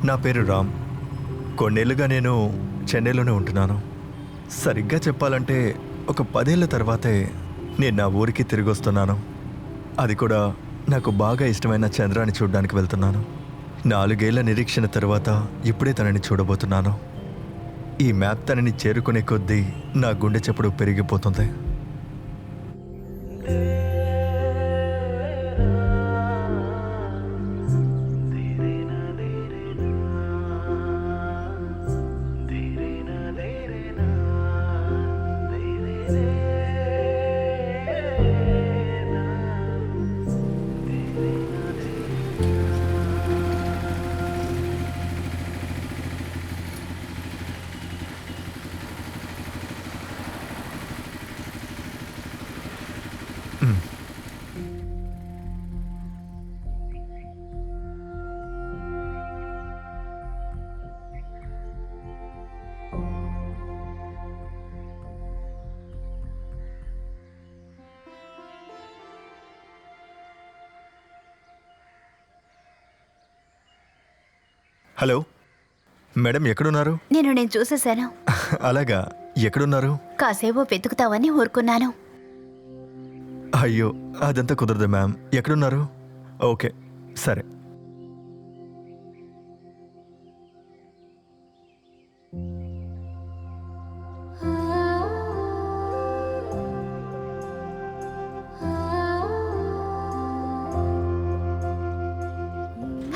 నా పేరు రామ్. కొన్నేళ్లుగా నేను చెన్నైలోనే ఉంటున్నాను. సరిగ్గా చెప్పాలంటే ఒక 10 ఏళ్ల తర్వాతే నేను నా ఊరికి తిరిగి వస్తున్నాను. అది కూడా నాకు బాగా ఇష్టమైన చంద్రాన్ని చూడడానికి వెళ్తున్నాను. 4 ఏళ్ల నిరీక్షణ తర్వాత ఇప్పుడే తనని చూడబోతున్నాను. ఈ మ్యాప్ తనని చేరుకునే కొద్దీ నా గుండె చప్పుడు పెరిగిపోతుంది. హలో మేడం, ఎక్కడున్నారు? నేను చూసేశాను. అలాగా, ఎక్కడున్నారు? కాసేపు వెతుకుతావని ఊరుకున్నాను. అయ్యో, అదంతా కుదరదు మ్యామ్. ఎక్కడున్నారు? ఓకే, సరే.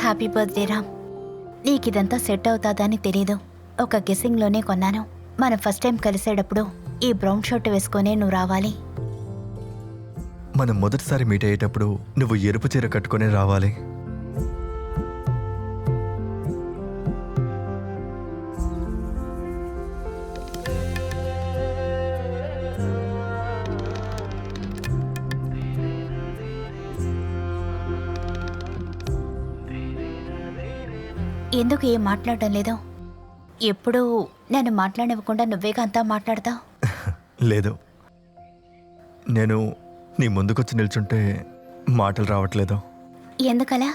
Happy birthday Ram. నీకిదంతా సెట్ అవుతాదని తెలీదు. ఒక గెస్సింగ్లోనే కొన్నాను. మనం ఫస్ట్ టైం కలిసేటప్పుడు ఈ బ్రౌన్ షర్ట్ వేసుకొని నువ్వు రావాలి. మనం మొదటిసారి మీట్ అయ్యేటప్పుడు నువ్వు ఎరుపు చీర కట్టుకొని రావాలి. ఎందుకు ఏం మాట్లాడటం లేదు? ఎప్పుడు నన్ను మాట్లాడనివ్వకుండా నువ్వేగా అంతా మాట్లాడతావు. లేదు, నేను నీ ముందుకొచ్చి నిల్చుంటే మాటలు రావట్లేదు. ఎందుకలా?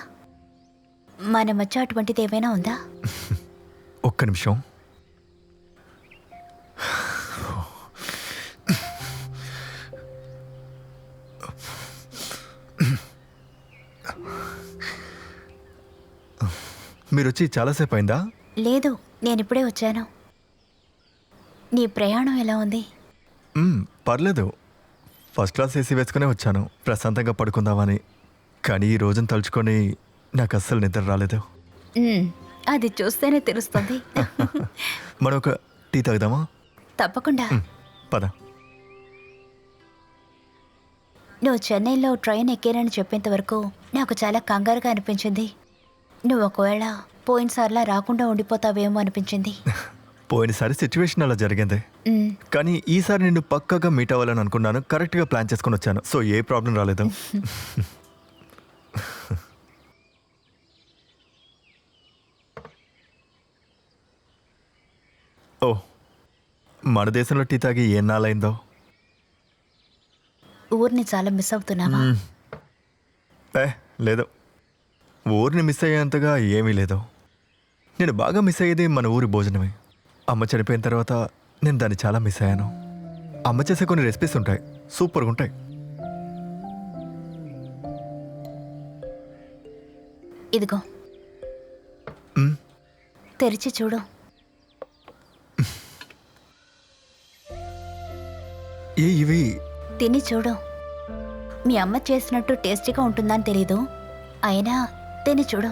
మన మధ్య అటువంటిది ఏమైనా ఉందా? ఒక్క నిమిషం. మీరు వచ్చి చాలాసేపు అయిందా? లేదు, నేనిప్పుడే వచ్చాను. నీ ప్రయాణం ఎలా ఉంది? పర్లేదు. ఫస్ట్ క్లాస్ ఏసీ వేసుకునే వచ్చాను, ప్రశాంతంగా పడుకుందామని. కానీ ఈ రోజును తలుచుకొని నాకు అస్సలు నిద్ర రాలేదు. అది చూస్తేనే తెలుస్తుంది. మనం ఒక టీ తాగుదామా? తప్పకుండా. పద. నువ్వు చెన్నైలో ట్రైన్ ఎక్కానని చెప్పేంత వరకు నాకు చాలా కంగారుగా అనిపించింది. నువ్వు ఒకవేళ పోయినసార్లా రాకుండా ఉండిపోతావేమో అనిపించింది. పోయినసారి సిచ్యువేషన్ అలా జరిగింది, కానీ ఈసారి నిన్ను పక్కాగా మీట్ అవ్వాలని అనుకున్నాను. కరెక్ట్గా ప్లాన్ చేసుకుని వచ్చాను, సో ఏ ప్రాబ్లం రాలేదు. ఓ, మన దేశంలో టీ తాగి ఎన్నాళ్ళైందో. ఊరిని చాలా మిస్ అవుతున్నావా? లేదు, ఊరిని మిస్ అయ్యేంతగా ఏమీ లేదు. నేను బాగా మిస్ అయ్యేది మన ఊరి భోజనమే. అమ్మ చనిపోయిన తర్వాత నేను దాన్ని చాలా మిస్ అయ్యాను. అమ్మ చేసే కొన్ని రెసిపీస్ ఉంటాయి, సూపర్గా ఉంటాయి. ఇదిగో, తెరిచి చూడు. ఇవి తిని చూడు. మీ అమ్మ చేసినట్టు టేస్టీగా ఉంటుందని తెలీదు, అయినా తిని చూడు.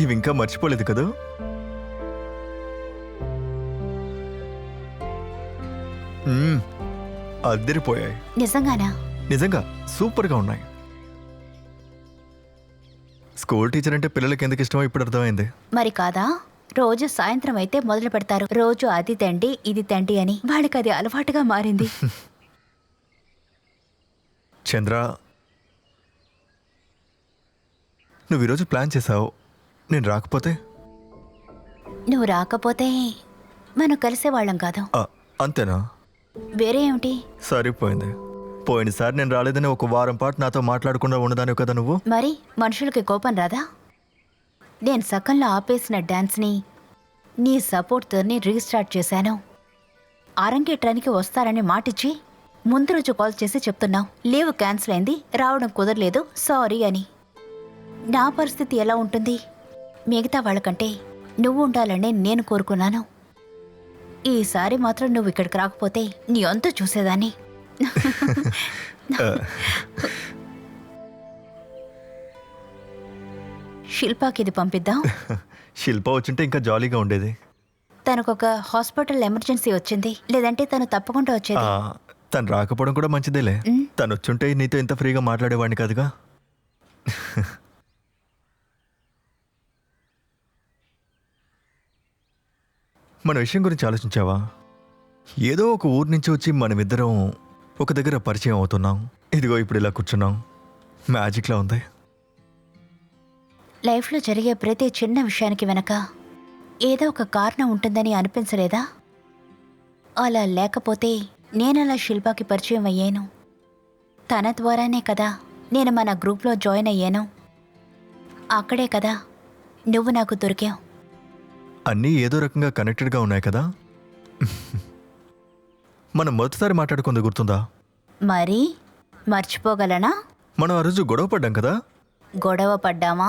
ఇవి ఇంకా మర్చిపోలేదు కదా? అద్దరిపోయాయి. నిజంగానా? నిజంగా సూపర్గా ఉన్నాయి. స్కూల్ టీచర్ అంటే పిల్లలకి ఎందుకు ఇష్టమో ఇప్పుడు అర్థమైంది. మరి కాదా? రోజు సాయంత్రం అయితే మొదలు పెడతారు, రోజు అది తండి ఇది తండి అని. వాళ్ళకి అది అలవాటుగా మారింది. చంద్ర, నువ్వు ఈరోజు ప్లాన్ చేసావు, నేను రాకపోతే? నువ్వు రాకపోతే మనం కలిసేవాళ్ళం కాదు. అంతేనా? వేరే ఏమిటి? సరిపోయింది. పోయినసారి నేను రాలేదని ఒక వారం పాటు నాతో మాట్లాడకుండా ఉండదాని కదా నువ్వు. మరి మనుషులకి కోపం రాదా? నేను సకంలో ఆపేసిన డాన్స్ని నీ సపోర్ట్తోనే రీస్టార్ట్ చేశాను. అరంగేట్రానికి వస్తారని మాటిచ్చి ముందు రోజు కాల్ చేసి చెప్తున్నావు లీవ్ క్యాన్సిల్ అయింది, రావడం కుదరలేదు, సారీ అని. నా పరిస్థితి ఎలా ఉంటుంది? మిగతా వాళ్ళకంటే నువ్వు ఉండాలని నేను కోరుకున్నాను. ఈసారి మాత్రం నువ్వు ఇక్కడికి రాకపోతే నీ అంతా చూసేదాన్ని. శిల్పాకి ఇది పంపిద్దాం. శిల్ప వచ్చుంటే ఇంకా జాలీగా ఉండేది. తనకొక హాస్పిటల్ ఎమర్జెన్సీ వచ్చింది, లేదంటే తను తప్పకుండా వచ్చేది. తను రాకపోవడం కూడా మంచిదేలే. తను వచ్చుంటే నీతో ఇంత ఫ్రీగా మాట్లాడేవాడిని కాదుగా. మన విషయం గురించి ఆలోచించావా? ఏదో ఒక ఊరు నుంచి వచ్చి మనమిద్దరం ఒక దగ్గర పరిచయం అవుతున్నాం. ఇదిగో ఇప్పుడు ఇలా కూర్చున్నాం. మ్యాజిక్లా ఉంది. లైఫ్లో జరిగే ప్రతి చిన్న విషయానికి వెనక ఏదో ఒక కారణం ఉంటుందని అనిపించలేదా? అలా లేకపోతే నేనలా శిల్పాకి పరిచయం అయ్యాను. తన ద్వారానే కదా నేను మన గ్రూప్లో జాయిన్ అయ్యాను. అక్కడే కదా నువ్వు నాకు దొరికావు. అన్నీ ఏదో రకంగా కనెక్టెడ్గా ఉన్నాయి కదా. మనం మొదటిసారి మాట్లాడుకుంది గుర్తుందా? మరి మర్చిపోగలనా? మనం ఆ రోజు గొడవ పడ్డాం కదా. గొడవ పడ్డామా?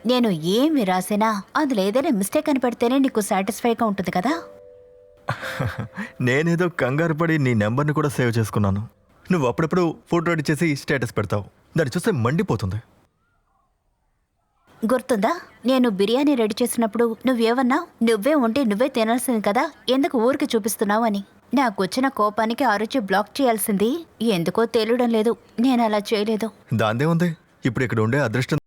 నేను ఏమి రాసినా అందులో ఏదైనా మిస్టేక్ అని పెడితేనే నీకు సాటిస్ఫైగా ఉంటుంది కదా. నేనేదో కంగారు పడి నీ నెంబర్ని కూడా సేవ్ చేసుకున్నాను. నువ్వు అప్పుడప్పుడు ఫోటో రెడీ చేసి స్టేటస్ పెడతావు. దాన్ని చూస్తే మండిపోతుంది. గుర్తుందా? నేను బిర్యానీ రెడీ చేసినప్పుడు నువ్వేమన్నావు? నువ్వే ఉంటే నువ్వే తినాల్సింది కదా, ఎందుకు ఊరికి చూపిస్తున్నావు అని. నాకు వచ్చిన కోపానికి ఆ రుచి బ్లాక్ చేయాల్సింది ఎందుకో తెలియడం లేదు. నేను అలా చేయలేదు. దాందే ఉంది. ఇప్పుడు ఇక్కడ ఉండే అదృష్టం.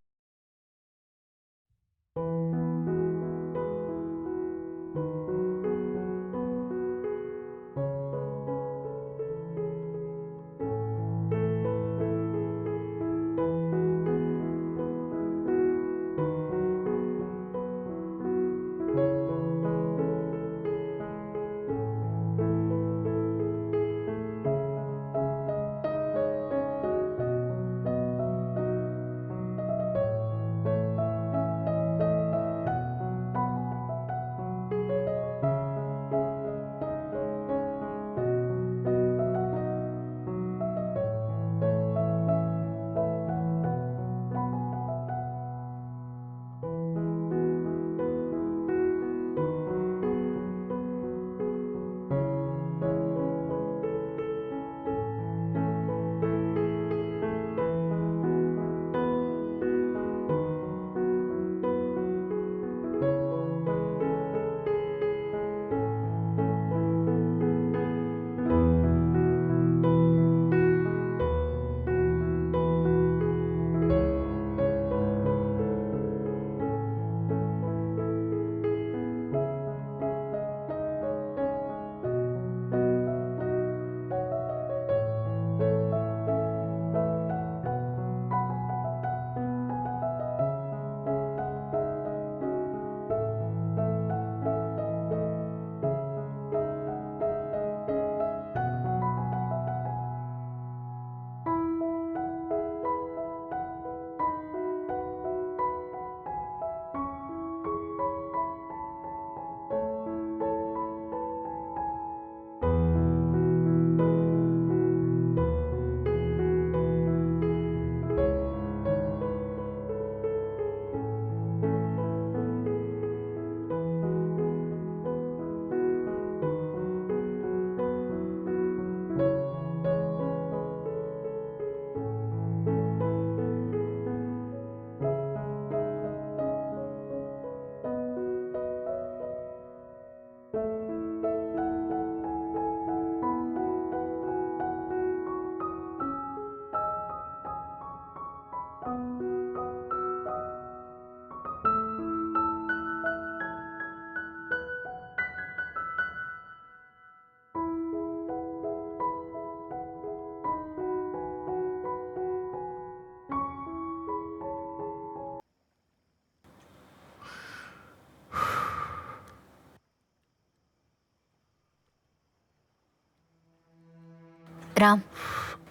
రామ్,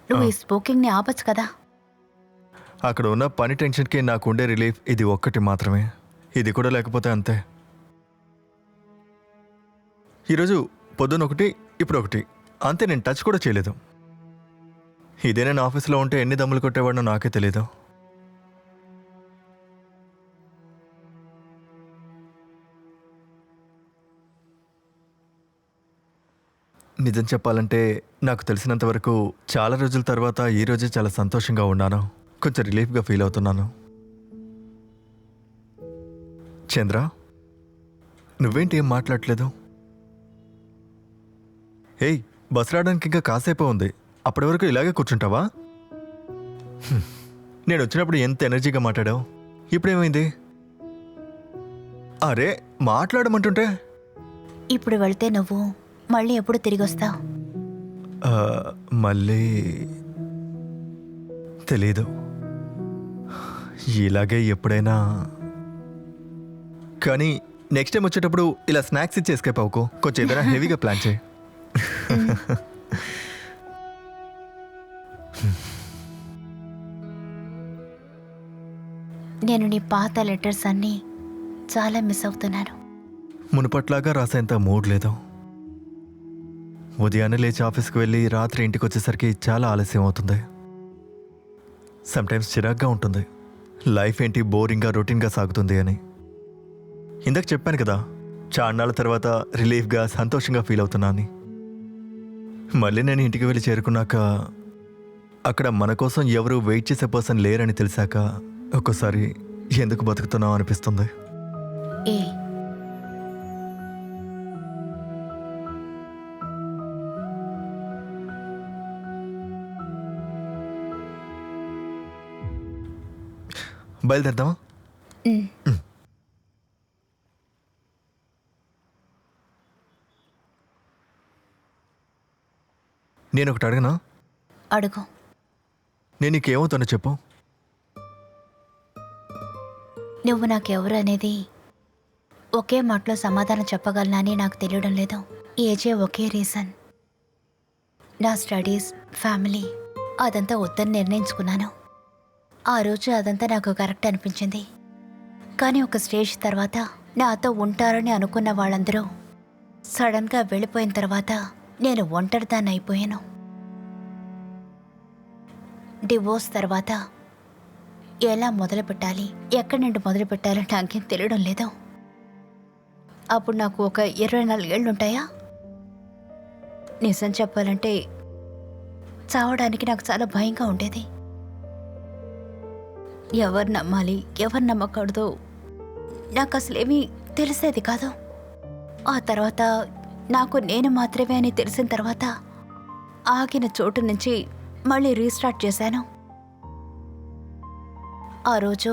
నువ్వు ఈ స్మోకింగ్ని ఆపచ్చు కదా. అక్కడ ఉన్న పని టెన్షన్కి నాకు ఉండే రిలీఫ్ ఇది ఒక్కటి మాత్రమే. ఇది కూడా లేకపోతే అంతే. ఈరోజు పొద్దున్న ఒకటి, ఇప్పుడు ఒకటి, అంతే. నేను టచ్ కూడా చేయలేదు. ఇదే నేను ఆఫీస్లో ఉంటే ఎన్ని దమ్ములు కొట్టేవాడినో నాకే తెలీదు. నిజం చెప్పాలంటే నాకు తెలిసినంత వరకు చాలా రోజుల తర్వాత ఈ రోజే చాలా సంతోషంగా ఉన్నాను. కొంచెం రిలీఫ్గా ఫీల్ అవుతున్నాను. చంద్ర, నువ్వేంటి ఏం మాట్లాడలేదు? ఏయ్, బస్ రావడానికి ఇంకా కాసేపే ఉంది. అప్పటి వరకు ఇలాగే కూర్చుంటావా? నేను వచ్చినప్పుడు ఎంత ఎనర్జీగా మాట్లాడావు, ఇప్పుడేమైంది? అరే, మాట్లాడమంటుంటే. ఇప్పుడు వెళ్తే నువ్వు మళ్ళీ ఎప్పుడు తిరిగి వస్తావు? ఆ, మళ్ళీ తెలీదు. ఇలాగే ఎప్పుడైనా. కానీ నెక్స్ట్ టైం వచ్చేటప్పుడు ఇలా స్నాక్స్ ఇచ్చి ఎస్కేప్ అవ్వకు. కొంచెం ఏదైనా హెవీగా ప్లాన్ చేయి. నేను నీ పాత లెటర్స్ అన్నీ చాలా మిస్ అవుతున్నాను. మునుపట్లాగా రాసేంత మూడ్ లేదు. ఉదయాన్నే లేచి ఆఫీస్కి వెళ్ళి రాత్రి ఇంటికి వచ్చేసరికి చాలా ఆలస్యం అవుతుంది. సమ్టైమ్స్ చిరాగ్గా ఉంటుంది. లైఫ్ ఏంటి బోరింగ్గా రొటీన్గా సాగుతుంది అని. ఇందాక చెప్పాను కదా, చాన్నాళ్ళ తర్వాత రిలీఫ్గా సంతోషంగా ఫీల్ అవుతున్నా అని. మళ్ళీ నేను ఇంటికి వెళ్ళి చేరుకున్నాక అక్కడ మన కోసం ఎవరు వెయిట్ చేసే పర్సన్ లేరని తెలిసాక ఒక్కోసారి ఎందుకు బతుకుతున్నావు అనిపిస్తుంది. ఏ బయలుదేరదామా? నేను ఒకటి అడగనా? అడుగు. నేను నీకేమవుతానో చెప్పు. నువ్వు నాకెవరు అనేది ఒకే మాటలో సమాధానం చెప్పగలనని నాకు తెలియడం లేదు. ఏజే ఒకే రీజన్. నా స్టడీస్, ఫ్యామిలీ అదంతా వద్దని నిర్ణయించుకున్నాను. ఆ రోజు అదంతా నాకు కరెక్ట్ అనిపించింది. కానీ ఒక స్టేజ్ తర్వాత నాతో ఉంటారని అనుకున్న వాళ్ళందరూ సడన్గా వెళ్ళిపోయిన తర్వాత నేను ఒంటరిదాన్ని అయిపోయాను. డివోర్స్ తర్వాత ఎలా మొదలు పెట్టాలి, ఎక్కడి నుండి మొదలు పెట్టాలో నాకేం తెలియడం లేదు. అప్పుడు నాకు ఒక 24 ఏళ్ళు ఉంటాయా? నిజం చెప్పాలంటే చావడానికి నాకు చాలా భయంగా ఉండేది. ఎవరు నమ్మాలి, ఎవరు నమ్మకూడదు నాకు అసలేమీ తెలిసేది కాదు. ఆ తర్వాత నాకు నేను మాత్రమే అని తెలిసిన తర్వాత ఆగిన చోటు నుంచి మళ్ళీ రీస్టార్ట్ చేశాను. ఆ రోజు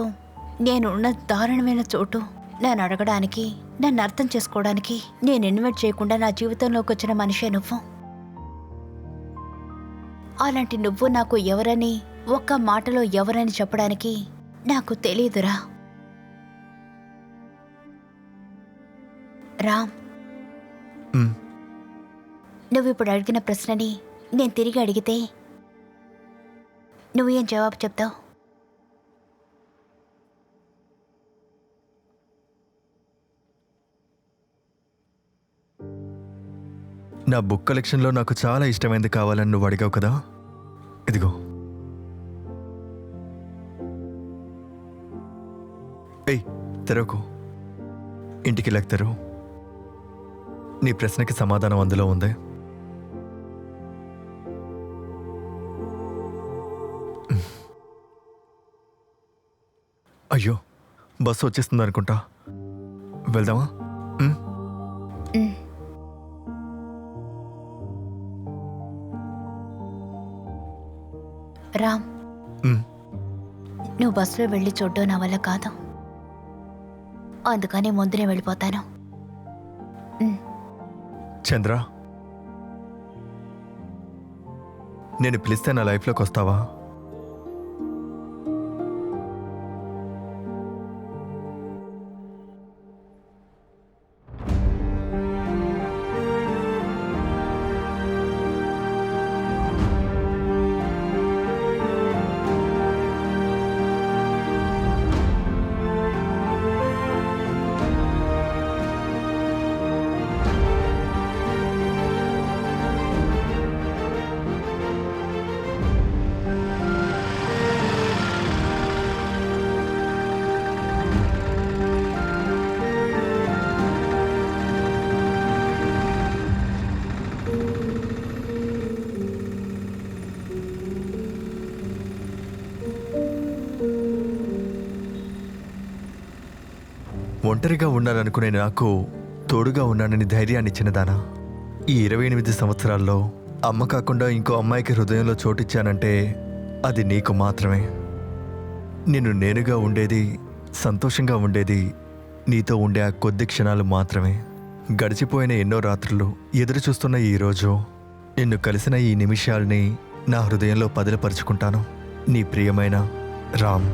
నేను ఉన్న దారుణమైన చోటు నన్ను అడగడానికి, నన్ను అర్థం చేసుకోవడానికి, నేను ఇన్వైట్ చేయకుండా నా జీవితంలోకి వచ్చిన మనిషే నువ్వు. అలాంటి నువ్వు నాకు ఎవరని, ఒక్క మాటలో ఎవరని చెప్పడానికి నాకు తెలీదురా. రామ్, నువ్వు ఇప్పుడు అడిగిన ప్రశ్నని నేను తిరిగి అడిగితే నువ్వు ఏం జవాబు చెప్తావు? నా బుక్ కలెక్షన్లో నాకు చాలా ఇష్టమైంది కావాలని నువ్వు అడిగావు కదా, ఇదిగో. ఏయ్, తెరవకు. ఇంటికి వెళ్ళక తెరవు. నీ ప్రశ్నకి సమాధానం అందులో ఉంది. అయ్యో, బస్సు వచ్చేస్తుంది అనుకుంటా. వెళ్దామా? రామ్, నువ్వు బస్సులో వెళ్ళి చూడ్డం నా వల్ల కాదు. అందుకని ముందునే వెళ్ళిపోతాను. చంద్ర, నేను పిలిస్తే నా లైఫ్లోకి వస్తావా? ఒంటరిగా ఉన్నాననుకునే నాకు తోడుగా ఉన్నానని ధైర్యాన్ని ఇచ్చినదానా. ఈ 28 సంవత్సరాల్లో అమ్మ కాకుండా ఇంకో అమ్మాయికి హృదయంలో చోటిచ్చానంటే అది నీకు మాత్రమే. నిన్ను నేనుగా ఉండేది, సంతోషంగా ఉండేది నీతో ఉండే ఆ కొద్ది క్షణాలు మాత్రమే. గడిచిపోయిన ఎన్నో రాత్రులు, ఎదురు చూస్తున్న ఈరోజు, నిన్ను కలిసిన ఈ నిమిషాల్ని నా హృదయంలో పదిలపరుచుకుంటాను. నీ ప్రియమైన రామ్.